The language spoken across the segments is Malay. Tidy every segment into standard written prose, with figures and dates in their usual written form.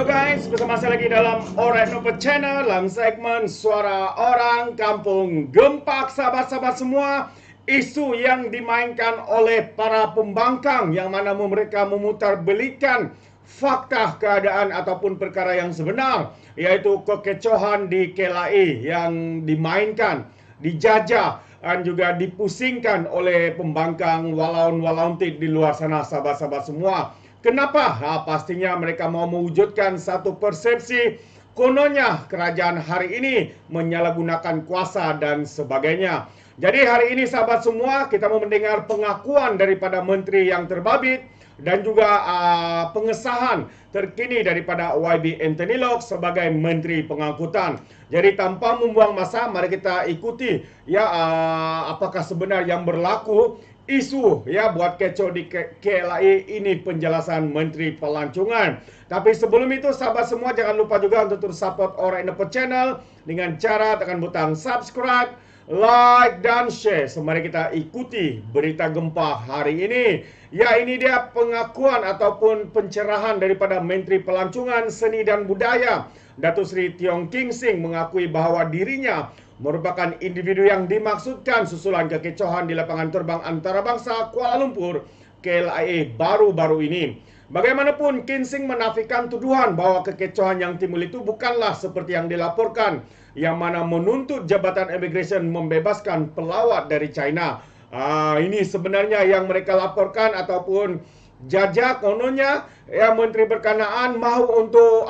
Halo guys, bersama saya lagi dalam Alright Novel Channel dalam segmen Suara Orang Kampung. Gempak sahabat-sahabat semua, isu yang dimainkan oleh para pembangkang yang mana mereka memutarbelikan fakta keadaan ataupun perkara yang sebenar, yaitu kekecohan di KLIA yang dimainkan, dijajah dan juga dipusingkan oleh pembangkang walaun-walaun di luar sana sahabat-sahabat semua. Kenapa? Pastinya mereka mau mewujudkan satu persepsi kononnya kerajaan hari ini menyalahgunakan kuasa dan sebagainya. Jadi hari ini sahabat semua, kita mau mendengar pengakuan daripada menteri yang terbabit dan juga pengesahan terkini daripada YB Anthony Locke sebagai menteri pengangkutan. Jadi tanpa membuang masa, mari kita ikuti apakah sebenar yang berlaku isu buat kecoh di KLIA ini, penjelasan Menteri Pelancongan. Tapi sebelum itu sahabat semua, jangan lupa juga untuk terus support Alright Novel Channel dengan cara tekan butang subscribe, like dan share. So, mari kita ikuti berita gempa hari ini. Ya, ini dia pengakuan ataupun pencerahan daripada Menteri Pelancongan, Seni dan Budaya Datuk Seri Tiong King Sing mengakui bahawa dirinya merupakan individu yang dimaksudkan susulan kekecohan di lapangan terbang antarabangsa Kuala Lumpur KLIA baru-baru ini. Bagaimanapun, King Sing menafikan tuduhan bahawa kekecohan yang timbul itu bukanlah seperti yang dilaporkan, yang mana menuntut Jabatan Imigresen membebaskan pelawat dari China. Ini sebenarnya yang mereka laporkan ataupun jajak kononnya menteri berkenaan mahu untuk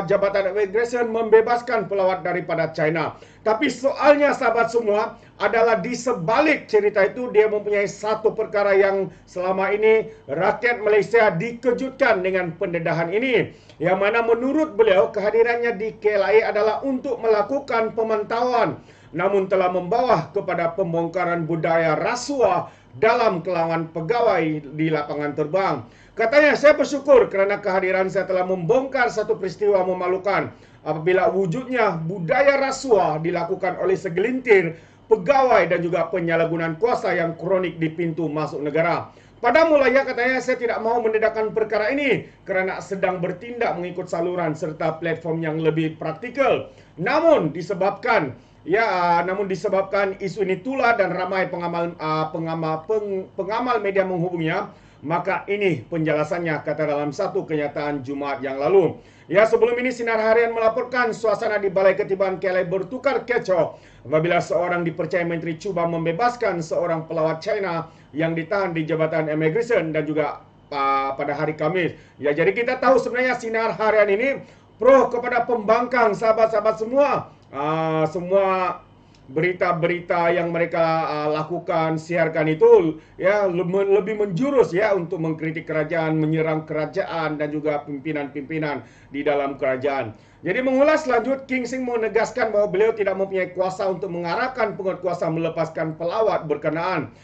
Jabatan Imigresen membebaskan pelawat daripada China. Tapi soalnya sahabat semua adalah di sebalik cerita itu dia mempunyai satu perkara yang selama ini rakyat Malaysia dikejutkan dengan pendedahan ini, yang mana menurut beliau kehadirannya di KLIA adalah untuk melakukan pemantauan, namun telah membawa kepada pembongkaran budaya rasuah dalam kalangan pegawai di lapangan terbang. Katanya, saya bersyukur kerana kehadiran saya telah membongkar satu peristiwa memalukan apabila wujudnya budaya rasuah dilakukan oleh segelintir pegawai dan juga penyalahgunaan kuasa yang kronik di pintu masuk negara. Pada mulanya katanya, saya tidak mahu mendedahkan perkara ini kerana sedang bertindak mengikut saluran serta platform yang lebih praktikal. Namun disebabkan isu ini tular dan ramai pengamal media menghubungnya, maka ini penjelasannya, kata dalam satu kenyataan Jumaat yang lalu. Sebelum ini Sinar Harian melaporkan suasana di Balai Ketiban KLIA bertukar kecoh apabila seorang dipercayai menteri cuba membebaskan seorang pelawat China yang ditahan di Jabatan Imigresen dan juga pada hari Khamis. Jadi kita tahu sebenarnya Sinar Harian ini pro kepada pembangkang sahabat-sahabat semua. Semua berita-berita yang mereka lakukan, siarkan itu lebih menjurus untuk mengkritik kerajaan, menyerang kerajaan dan juga pimpinan-pimpinan di dalam kerajaan. Jadi mengulas lanjut, King Sing menegaskan bahawa beliau tidak mempunyai kuasa untuk mengarahkan penguatkuasa melepaskan pelawat berkenaan.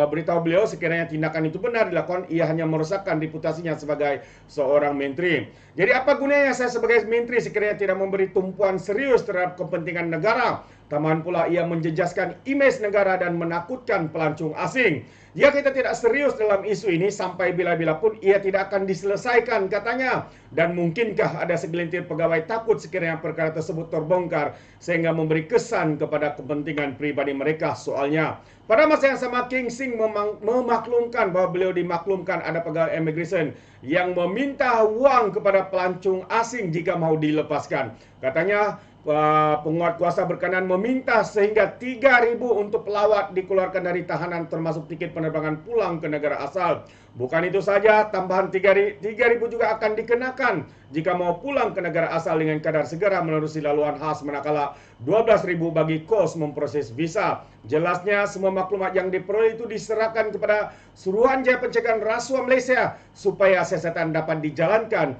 Beritahu beliau sekiranya tindakan itu benar dilakukan, ia hanya merosakkan reputasinya sebagai seorang menteri. Jadi apa gunanya saya sebagai menteri sekiranya tidak memberi tumpuan serius terhadap kepentingan negara? Tambahan pula ia menjejaskan imej negara dan menakutkan pelancong asing. Jika kita tidak serius dalam isu ini, sampai bila-bila pun ia tidak akan diselesaikan, katanya. Dan mungkinkah ada segelintir pegawai takut sekiranya perkara tersebut terbongkar sehingga memberi kesan kepada kepentingan pribadi mereka soalnya. Pada masa yang sama, King Sing memaklumkan bahawa beliau dimaklumkan ada pegawai imigresen yang meminta wang kepada pelancong asing jika mahu dilepaskan. Katanya, penguat kuasa berkenaan meminta sehingga 3,000 untuk pelawat dikeluarkan dari tahanan termasuk tiket penerbangan pulang ke negara asal. Bukan itu saja, tambahan 3,000 juga akan dikenakan jika mau pulang ke negara asal dengan kadar segera menerusi laluan khas, manakala 12,000 bagi kos memproses visa. Jelasnya semua maklumat yang diperoleh itu diserahkan kepada Suruhanjaya Pencegahan Rasuah Malaysia supaya siasatan dapat dijalankan,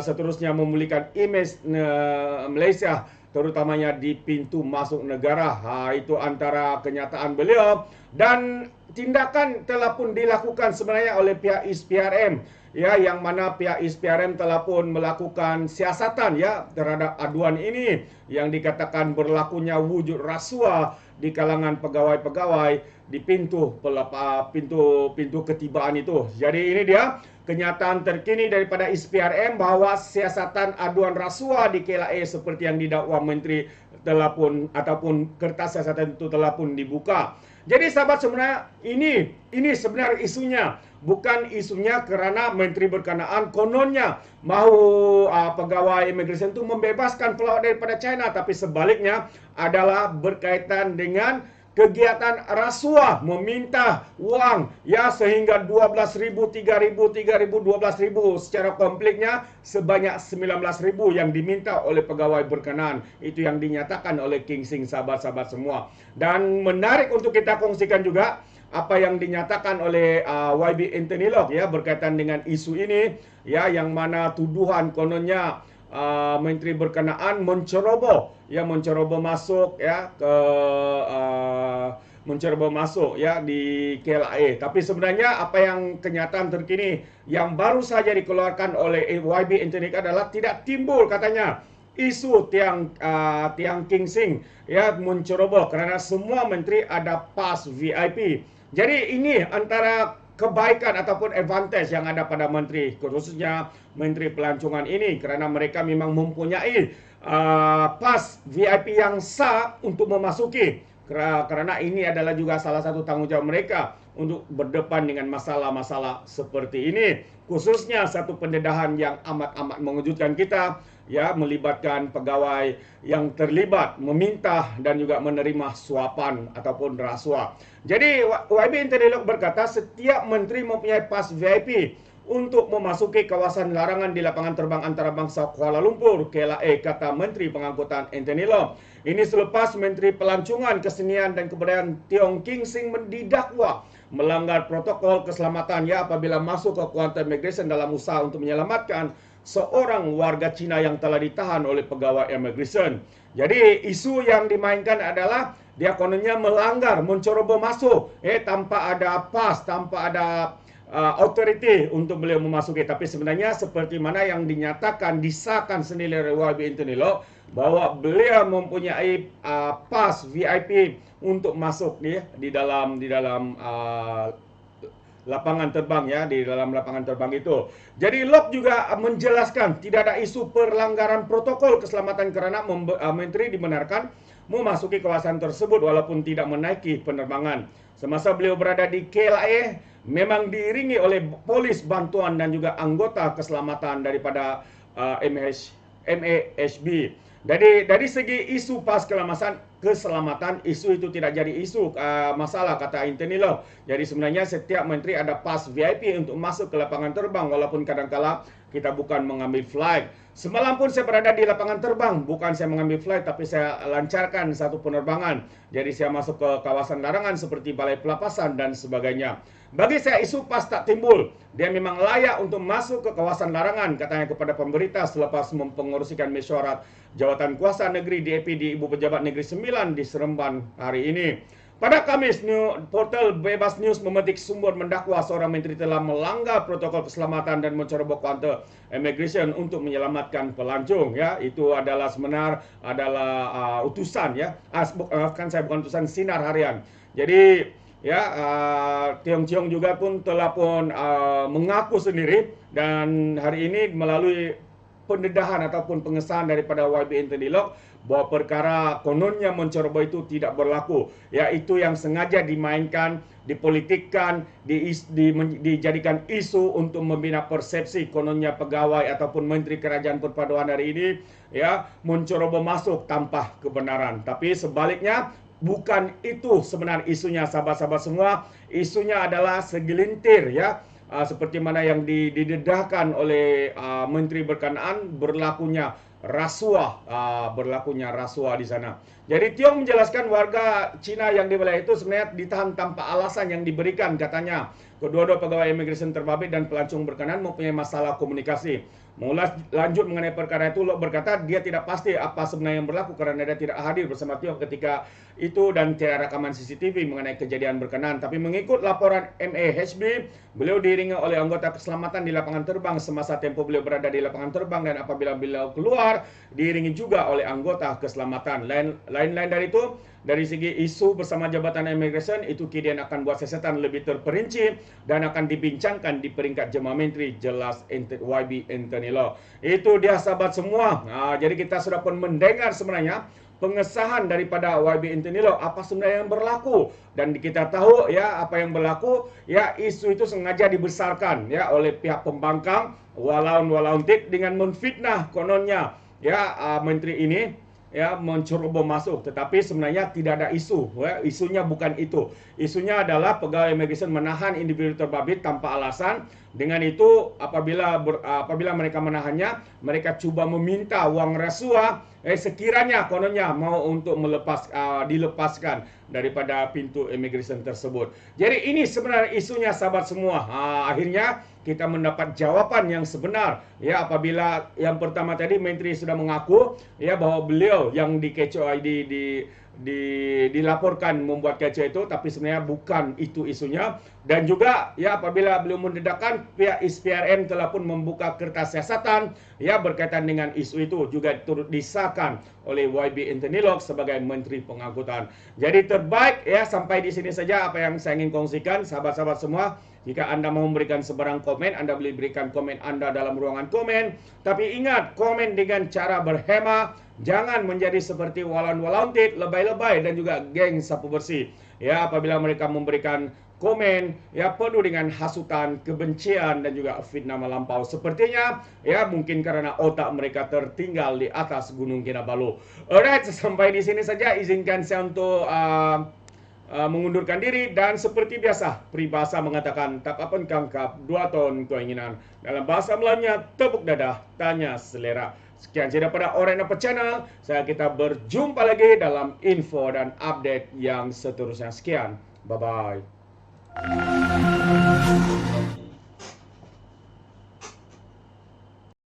seterusnya memulihkan imej Malaysia terutamanya di pintu masuk negara. Itu antara kenyataan beliau. Dan tindakan telah pun dilakukan sebenarnya oleh pihak SPRM ya, yang mana pihak ISPRM telah pun melakukan siasatan ya terhadap aduan ini yang dikatakan berlakunya wujud rasuah di kalangan pegawai-pegawai di pintu ketibaan itu. Jadi ini dia kenyataan terkini daripada ISPRM bahwa siasatan aduan rasuah di KLAA seperti yang didakwa Menteri telah pun ataupun kertas siasatan itu telah pun dibuka. Jadi sahabat, sebenarnya ini sebenarnya isunya, bukan isunya kerana menteri berkenaan kononnya mahu pegawai imigresen itu membebaskan pelawat daripada China, tapi sebaliknya adalah berkaitan dengan kegiatan rasuah, meminta wang ya sehingga 12.000, 3.000, 3.000, 12.000, secara kompliknya sebanyak 19.000 yang diminta oleh pegawai berkenaan. Itu yang dinyatakan oleh King Sing, sahabat-sahabat semua. Dan menarik untuk kita kongsikan juga apa yang dinyatakan oleh YB Anthony Loke ya berkaitan dengan isu ini ya, yang mana tuduhan kononnya menteri berkenaan menceroboh masuk ya ke menceroboh masuk ya di KLAA. Tapi sebenarnya apa yang kenyataan terkini yang baru saja dikeluarkan oleh YB Anthony adalah tidak timbul katanya isu tiang King Sing ya menceroboh kerana semua menteri ada pas VIP. Jadi ini antara kebaikan ataupun advantage yang ada pada menteri, khususnya menteri pelancongan ini, kerana mereka memang mempunyai pas VIP yang sah untuk memasuki, kerana ini adalah juga salah satu tanggungjawab mereka untuk berdepan dengan masalah-masalah seperti ini, khususnya satu pendedahan yang amat-amat mengejutkan kita ya, melibatkan pegawai yang terlibat meminta dan juga menerima suapan ataupun rasuah. Jadi YB Anthony Loke berkata setiap menteri mempunyai pas VIP untuk memasuki kawasan larangan di lapangan terbang antarabangsa Kuala Lumpur, KLAA, kata Menteri Pengangkutan Anthony Loke. Ini selepas Menteri Pelancongan, Kesenian dan Kebudayaan Tiong King Sing didakwa melanggar protokol keselamatan ya apabila masuk ke Kuantan Immigration dalam usaha untuk menyelamatkan seorang warga Cina yang telah ditahan oleh pegawai immigration. Jadi isu yang dimainkan adalah dia kononnya melanggar, menceroboh masuk tanpa ada pas, tanpa ada authority untuk beliau memasuki. Tapi sebenarnya seperti mana yang dinyatakan, disahkan sendiri oleh YB Anthony Loke bahwa beliau mempunyai pas VIP untuk masuk di dalam lapangan terbang ya, di dalam lapangan terbang itu. Jadi Loke juga menjelaskan tidak ada isu pelanggaran protokol keselamatan kerana menteri dibenarkan memasuki kawasan tersebut walaupun tidak menaiki penerbangan. Semasa beliau berada di KLAA memang diiringi oleh polis bantuan dan juga anggota keselamatan daripada MAHB. Dari segi isu pas keselamatan, isu itu tidak jadi isu masalah, kata Anthony Loke. Jadi sebenarnya setiap menteri ada pas VIP untuk masuk ke lapangan terbang walaupun kadang-kala kita bukan mengambil flight. Semalam pun saya berada di lapangan terbang, bukan saya mengambil flight tapi saya lancarkan satu penerbangan. Jadi saya masuk ke kawasan larangan seperti Balai Pelapasan dan sebagainya. Bagi saya isu pas tak timbul. Dia memang layak untuk masuk ke kawasan larangan, katanya kepada pemberita selepas mempengerusikan mesyuarat jawatan kuasa negeri DAP di Ibu Pejabat Negeri 9 di Seremban hari ini. Pada Khamis, portal Bebas News memetik sumber mendakwa seorang menteri telah melanggar protokol keselamatan dan menceroboh kuantum immigration untuk menyelamatkan pelancong. Ya, itu adalah utusan ya. Bukan utusan Sinar Harian. Jadi ya, Tiong Chiong juga pun telah mengaku sendiri dan hari ini melalui pendedahan ataupun pengesahan daripada YB Anthony Loke bahwa perkara kononnya menceroboh itu tidak berlaku. Ya, itu yang sengaja dimainkan, dipolitikkan, dijadikan isu untuk membina persepsi kononnya pegawai ataupun menteri kerajaan perpaduan hari ini ya menceroboh masuk tanpa kebenaran. Tapi sebaliknya bukan itu sebenarnya isunya, sahabat-sahabat semua. Isunya adalah segelintir ya, seperti mana yang didedahkan oleh menteri berkenaan berlakunya rasuah di sana. Jadi Tiong menjelaskan warga Cina yang di wilayah itu sebenarnya ditahan tanpa alasan yang diberikan, katanya. Kedua-dua pegawai imigresen terbabit dan pelancong berkenaan mempunyai masalah komunikasi. Mengulas lanjut mengenai perkara itu, Lok berkata dia tidak pasti apa sebenarnya yang berlaku karena dia tidak hadir bersama Tio ketika itu dan tidak ada rekaman CCTV mengenai kejadian berkenaan. Tapi mengikut laporan MAHB, beliau diiringi oleh anggota keselamatan di lapangan terbang semasa tempoh beliau berada di lapangan terbang, dan apabila beliau keluar diiringi juga oleh anggota keselamatan. Lain-lain dari itu, dari segi isu bersama Jabatan Immigration, itu kemudian akan buat siasatan lebih terperinci dan akan dibincangkan di peringkat Jemaah Menteri, jelas YB Anthony Law. Itu dia sahabat semua. Jadi kita sudah pun mendengar sebenarnya pengesahan daripada YB Anthony Law, apa sebenarnya yang berlaku, dan kita tahu ya apa yang berlaku. Ya, isu itu sengaja dibesarkan ya oleh pihak pembangkang walaun-walauntik dengan menfitnah kononnya ya menteri ini ya menceroboh masuk, tetapi sebenarnya tidak ada isu ya. Isunya bukan itu. Isunya adalah pegawai immigration menahan individu terbabit tanpa alasan. Dengan itu apabila mereka menahannya, mereka cuba meminta uang rasuah sekiranya kononnya mau untuk dilepaskan daripada pintu immigration tersebut. Jadi ini sebenarnya isunya sahabat semua. Akhirnya kita mendapat jawaban yang sebenar ya, apabila yang pertama tadi menteri sudah mengaku ya bahwa beliau yang dikecoh dilaporkan membuat kecoh itu, tapi sebenarnya bukan itu isunya. Dan juga ya apabila beliau mendedahkan, pihak ISPRM telah pun membuka kertas siasatan ya berkaitan dengan isu itu, juga turut disahkan oleh YB Anthony Law sebagai Menteri Pengangkutan. Jadi terbaik ya, sampai di sini saja apa yang saya ingin kongsikan sahabat-sahabat semua. Jika Anda mau memberikan sebarang komen, Anda boleh berikan komen Anda dalam ruangan komen. Tapi ingat, komen dengan cara berhema. Jangan menjadi seperti walaun-walauntit, lebay-lebay, dan juga geng sapu bersih. Ya, apabila mereka memberikan komen ya penuh dengan hasutan, kebencian, dan juga fitnah melampau. Sepertinya ya mungkin karena otak mereka tertinggal di atas Gunung Kinabalu. Alright, sampai di sini saja. Izinkan saya untuk mengundurkan diri, dan seperti biasa peribahasa mengatakan tak akan kangkap 2 ton keinginan. Dalam bahasa Melayunya, tepuk dadah, tanya selera. Sekian saja pada Oren Apa Channel. Kita berjumpa lagi dalam info dan update yang seterusnya. Sekian, bye bye.